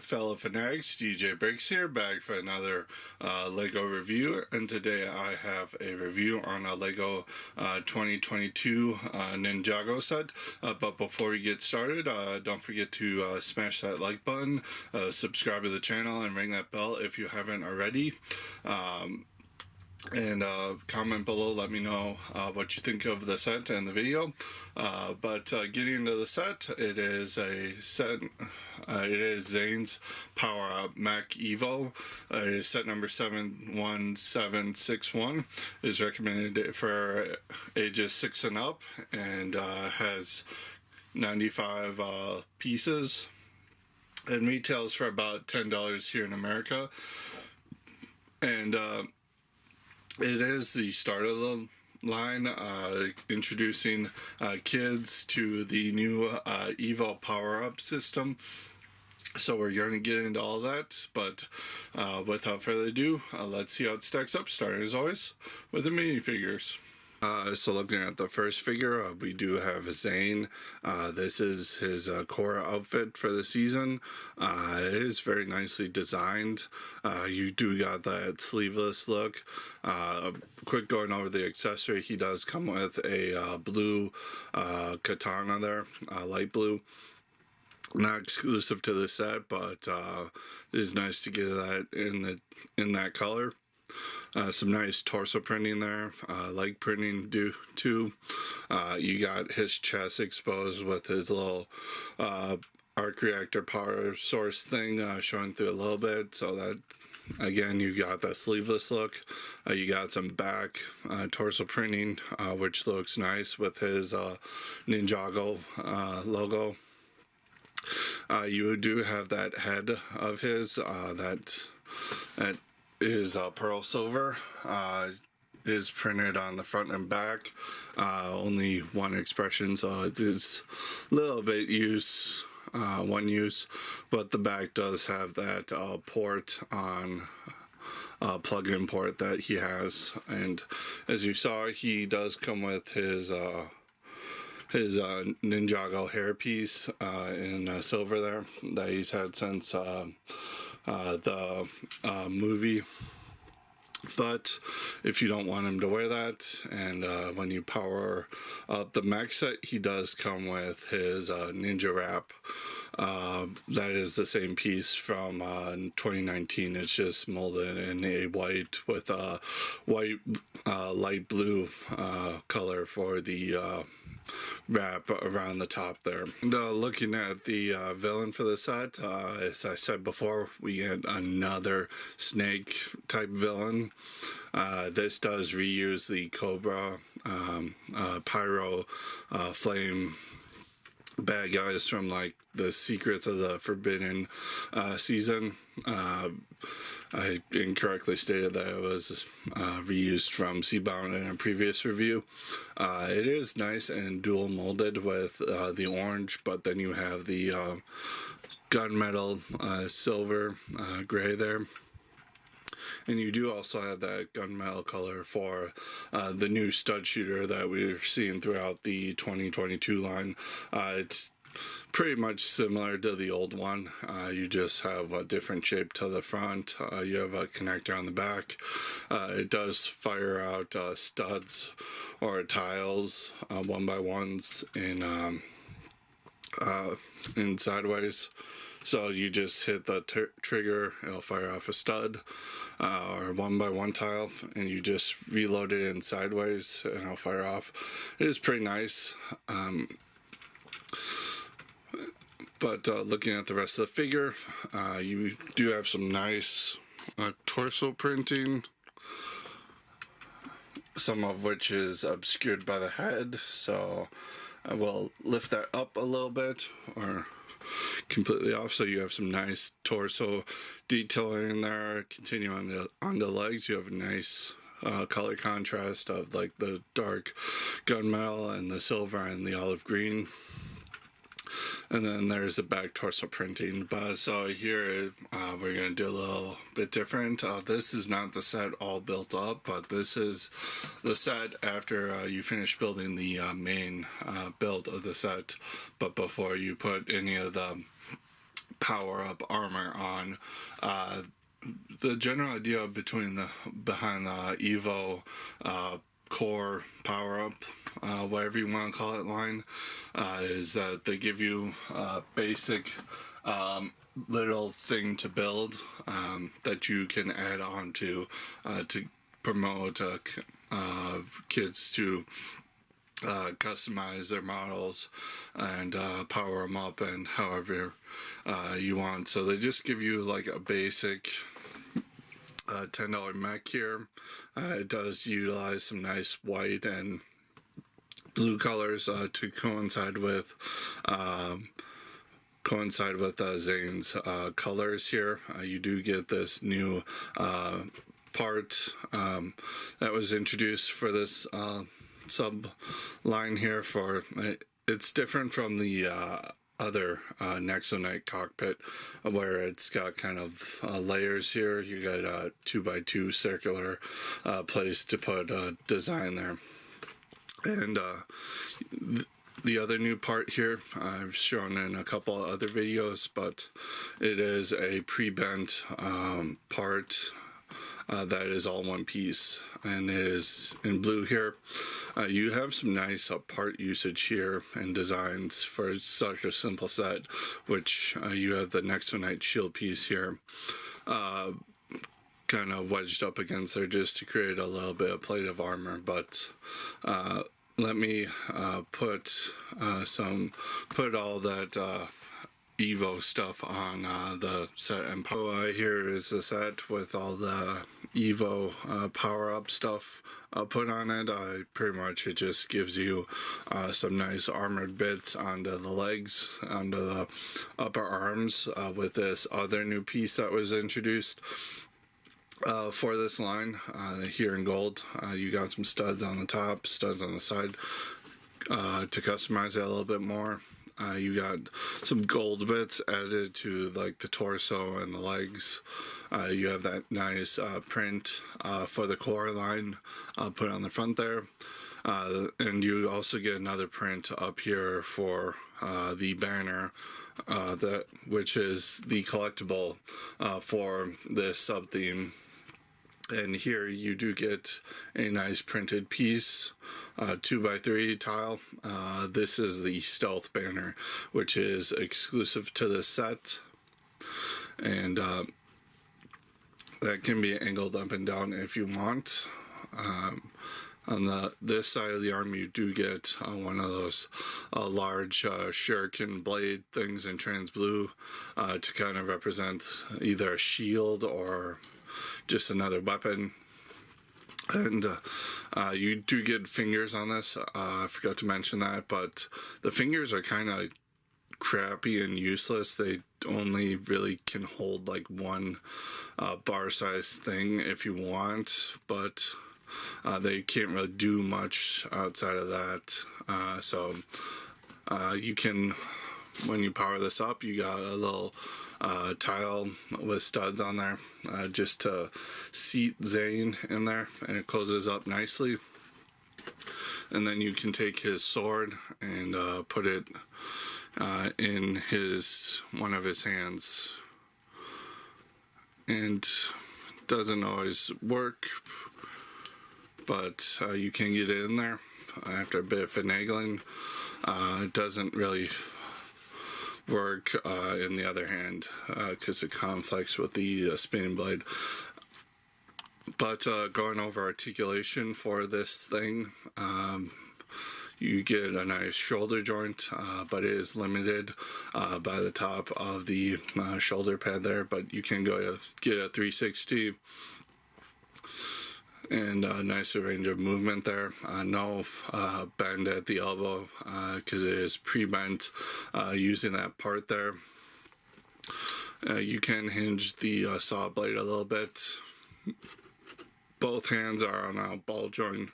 fellow fanatics, DJ Breaks here, back for another LEGO review, and today I have a review on a LEGO 2022 Ninjago set. But before we get started, don't forget to smash that like button, subscribe to the channel, and ring that bell if you haven't already. And comment below, let me know what you think of the set and the video. But getting into the set, it is a set, it is Zane's Power Up Mech EVO. It is set number 71761. It is recommended for ages 6 and up, and has 95 pieces, and retails for about $10 here in America. And it is the start of the line, introducing kids to the new EVO power-up system. So we're going to get into all that, but without further ado, let's see how it stacks up, starting as always with the minifigures. So looking at the first figure, we do have Zane. This is his core outfit for the season. It is very nicely designed. You do got that sleeveless look. Quick going over the accessory, he does come with a blue katana there, light blue. Not exclusive to the set, but it is nice to get that in that color. Some nice torso printing there, leg printing too. You got his chest exposed with his little arc reactor power source thing showing through a little bit, so that again you got that sleeveless look. You got some back torso printing, which looks nice with his Ninjago logo. You do have that head of his that is pearl silver, is printed on the front and back, only one expression, so it is a little bit one use, but the back does have that port on plug-in port that he has. And as you saw, he does come with his Ninjago hairpiece in silver there that he's had since the movie. But if you don't want him to wear that, and when you power up the Mech set, he does come with his Ninja Wrap. That is the same piece from 2019. It's just molded in a white with a white light blue color for the wrap around the top there. And looking at the villain for the set, as I said before, we get another snake type villain. This does reuse the Cobra pyro flame bad guys from like the Secrets of the Forbidden season. I incorrectly stated that it was reused from Seabound in a previous review. It is nice and dual molded with the orange, but then you have the gunmetal silver gray there. And you do also have that gunmetal color for the new stud shooter that we're seeing throughout the 2022 line. It's pretty much similar to the old one. You just have a different shape to the front. You have a connector on the back. It does fire out studs or tiles, 1x1s in sideways. So you just hit the trigger, it'll fire off a stud or 1x1 tile, and you just reload it in sideways and it'll fire off. It is pretty nice. But looking at the rest of the figure, you do have some nice torso printing, some of which is obscured by the head, so I will lift that up a little bit or completely off, so you have some nice torso detailing in there. Continue on the legs, you have a nice color contrast of like the dark gunmetal and the silver and the olive green. And then there's the back torso printing. But so here we're going to do a little bit different. This is not the set all built up, but this is the set after you finish building the main build of the set, but before you put any of the power-up armor on. The general idea behind the EVO core power-up, whatever you want to call it, line, is that they give you a basic little thing to build that you can add on to promote kids to customize their models and power them up and however you want. So they just give you like a basic $10 mech here. It does utilize some nice white and blue colors to coincide with Zane's colors here. You do get this new part that was introduced for this sub line here. It's different from the other Nexonite cockpit, where it's got kind of layers here. You got a 2x2 circular place to put a design there, and the other new part here I've shown in a couple of other videos, but it is a pre-bent part that is all one piece and is in blue here. You have some nice part usage here and designs for such a simple set, which you have the Nexonite shield piece here kind of wedged up against there just to create a little bit of plate of armor. But let me put all that EVO stuff on the set, and here is the set with all the EVO power-up stuff put on it. Pretty much it just gives you some nice armored bits onto the legs, onto the upper arms, with this other new piece that was introduced for this line here in gold. You got some studs on the top, studs on the side to customize it a little bit more. You got some gold bits added to like the torso and the legs. You have that nice print for the core line put on the front there. And you also get another print up here for the banner, which is the collectible for this sub-theme. And here you do get a nice printed piece, 2x3 tile. This is the stealth banner, which is exclusive to this set, and that can be angled up and down if you want. On this side of the arm, you do get one of those large shuriken blade things in trans blue to kind of represent either a shield or just another weapon. And you do get fingers on this. I forgot to mention that, but the fingers are kind of crappy and useless. They only really can hold like one bar size thing if you want, but they can't really do much outside of that. So you can, when you power this up, you got a little tile with studs on there just to seat Zane in there, and it closes up nicely. And then you can take his sword and put it in one of his hands, and it doesn't always work, but you can get it in there after a bit of finagling. It doesn't really work in the other hand because it conflicts with the spinning blade. But going over articulation for this thing, you get a nice shoulder joint, but it is limited by the top of the shoulder pad there, but you can get a 360 and a nicer range of movement there. No bend at the elbow because it is pre-bent using that part there. You can hinge the saw blade a little bit. Both hands are on a ball joint,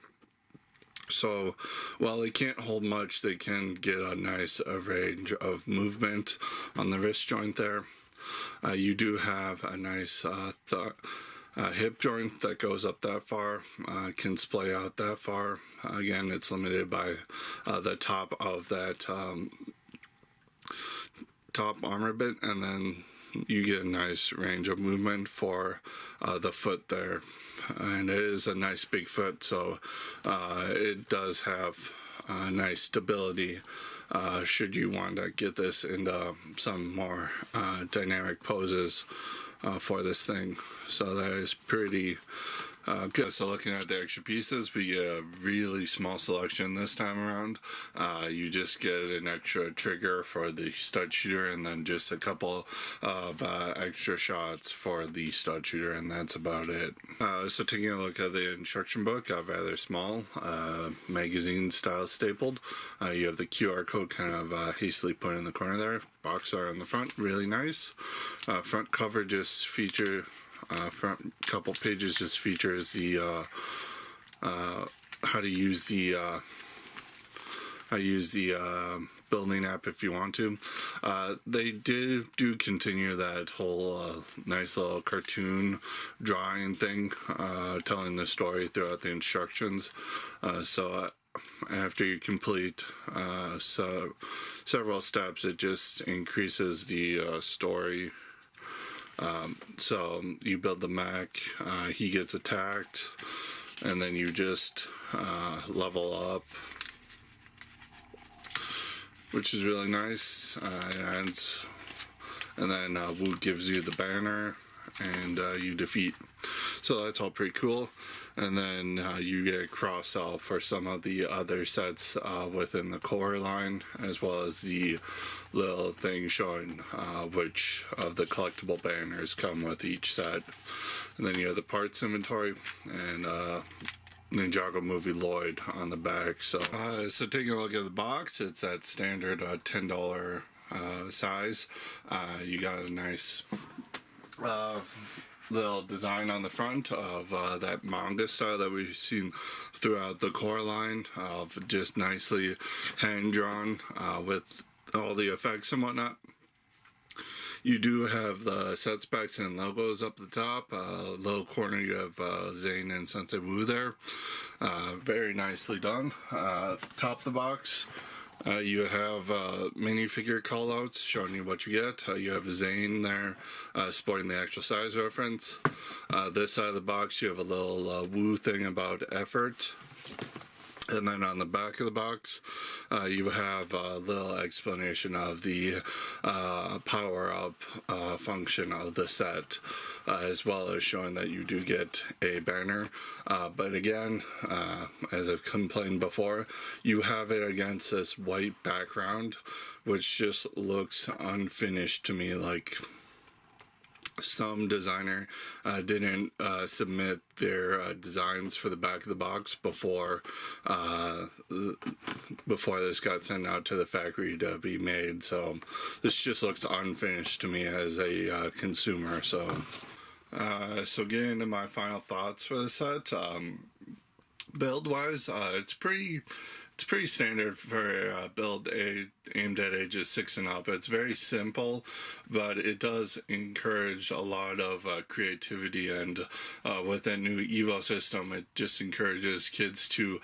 so while they can't hold much, they can get a nice range of movement on the wrist joint there. You do have a nice hip joint that goes up that far, can splay out that far. Again, it's limited by the top of that top armor bit, and then you get a nice range of movement for the foot there, and it is a nice big foot, so it does have nice stability should you want to get this into some more dynamic poses for this thing. So that is pretty good. So looking at the extra pieces, we get a really small selection this time around. You just get an extra trigger for the stud shooter, and then just a couple of extra shots for the stud shooter, and that's about it. So taking a look at the instruction book, rather small, magazine style stapled. You have the QR code kind of hastily put in the corner there. Box art on the front, really nice. Front cover just front couple pages just features the how to use the building app if you want to. They do continue that whole nice little cartoon drawing thing, telling the story throughout the instructions. So after you complete several steps, it just increases the story. So you build the Mech, he gets attacked, and then you just level up, which is really nice. And then Wu gives you the banner, and you defeat. So that's all pretty cool. And then you get a cross-sell for some of the other sets within the core line, as well as the little thing showing which of the collectible banners come with each set. And then you have the parts inventory and Ninjago movie Lloyd on the back. So taking a look at the box, it's that standard $10 size. You got a nice little design on the front of that manga style that we've seen throughout the core line, of just nicely hand drawn with all the effects and whatnot. You do have the set specs and logos up the top. Low corner you have Zane and Sensei Wu there. Very nicely done. Top of the box, you have minifigure callouts showing you what you get. You have Zane there sporting the actual size reference. This side of the box you have a little Wu thing about effort. And then on the back of the box, you have a little explanation of the power-up function of the set, as well as showing that you do get a banner. But again, as I've complained before, you have it against this white background, which just looks unfinished to me, like some designer didn't submit their designs for the back of the box before this got sent out to the factory to be made. So this just looks unfinished to me as a consumer. So getting into my final thoughts for the set, build wise, it's pretty standard for a build aimed at ages 6 and up. It's very simple, but it does encourage a lot of creativity, and with that new EVO system, it just encourages kids to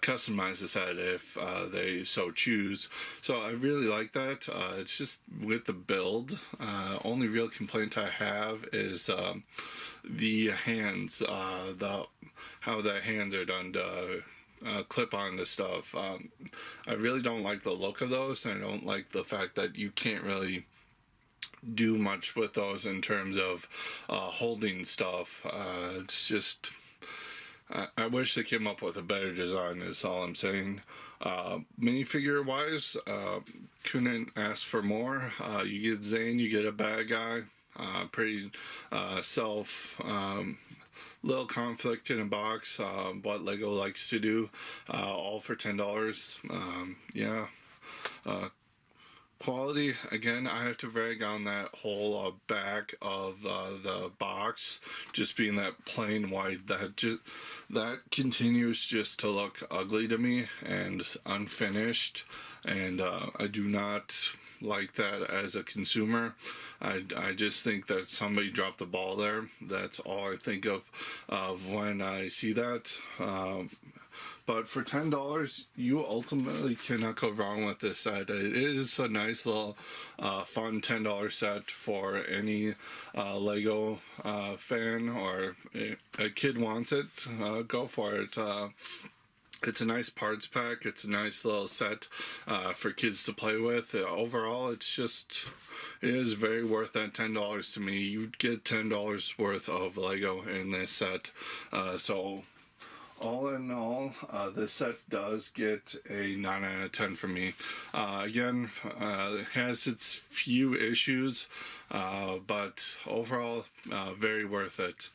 customize the set if they so choose. So I really like that. It's just with the build, only real complaint I have is the hands, how the hands are done to clip on the stuff. I really don't like the look of those, and I don't like the fact that you can't really do much with those in terms of holding stuff. It's just, I wish they came up with a better design, is all I'm saying. Minifigure wise, couldn't ask for more. You get Zane, you get a bad guy, pretty little conflict in a box, what Lego likes to do, all for $10. Yeah. Quality, again, I have to rag on that whole back of the box just being that plain white. That continues just to look ugly to me and unfinished, and I do not like that as a consumer. I just think that somebody dropped the ball there. That's all I think of when I see that. But for $10, you ultimately cannot go wrong with this set. It is a nice little fun $10 set for any Lego fan, or a kid wants it, go for it. It's a nice parts pack. It's a nice little set for kids to play with. Overall, it is very worth that $10 to me. You get $10 worth of Lego in this set. So all in all, this set does get a 9 out of 10 from me. Again, it has its few issues, but overall, very worth it.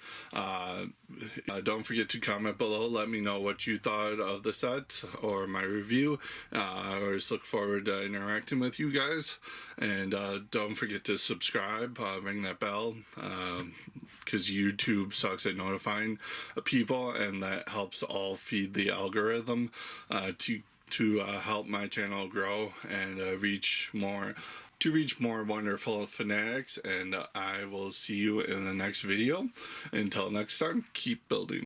Don't forget to comment below. Let me know what you thought of the set or my review. I always look forward to interacting with you guys. And don't forget to subscribe, ring that bell, because YouTube sucks at notifying people, and that helps all feed the algorithm to help my channel grow and reach more wonderful fanatics. And I will see you in the next video. Until next time, keep building.